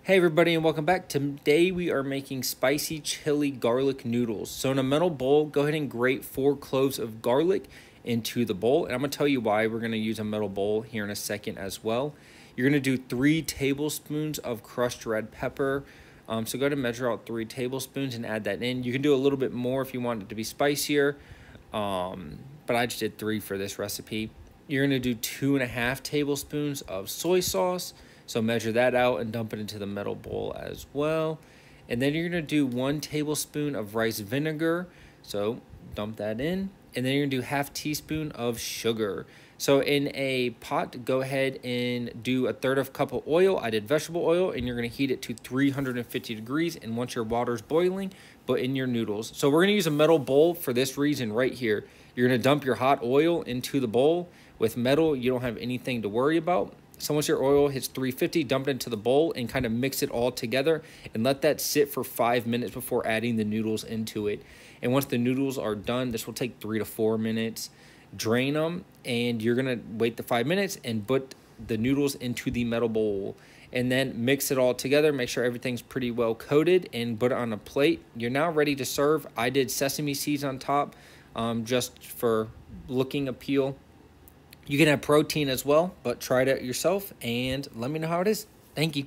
Hey everybody and welcome back. Today we are making spicy chili garlic noodles. So in a metal bowl, go ahead and grate 4 cloves of garlic into the bowl. And I'm going to tell you why we're going to use a metal bowl here in a second as well. You're going to do 3 tablespoons of crushed red pepper. So go ahead and measure out 3 tablespoons and add that in. You can do a little bit more if you want it to be spicier, but I just did 3 for this recipe. You're going to do 2.5 tablespoons of soy sauce. So measure that out and dump it into the metal bowl as well. And then you're going to do 1 tablespoon of rice vinegar. So dump that in. And then you're going to do 1/2 teaspoon of sugar. So in a pot, go ahead and do 1/3 cup of oil. I did vegetable oil, and you're going to heat it to 350 degrees. And once your water's boiling, put in your noodles. So we're going to use a metal bowl for this reason right here. You're going to dump your hot oil into the bowl. With metal, you don't have anything to worry about. So once your oil hits 350, dump it into the bowl and kind of mix it all together and let that sit for 5 minutes before adding the noodles into it. And once the noodles are done, this will take 3 to 4 minutes. Drain them, and you're going to wait the 5 minutes and put the noodles into the metal bowl. And then mix it all together, make sure everything's pretty well coated, and put it on a plate. You're now ready to serve. I did sesame seeds on top just for looking appeal. You can have protein as well, but try it out yourself and let me know how it is. Thank you.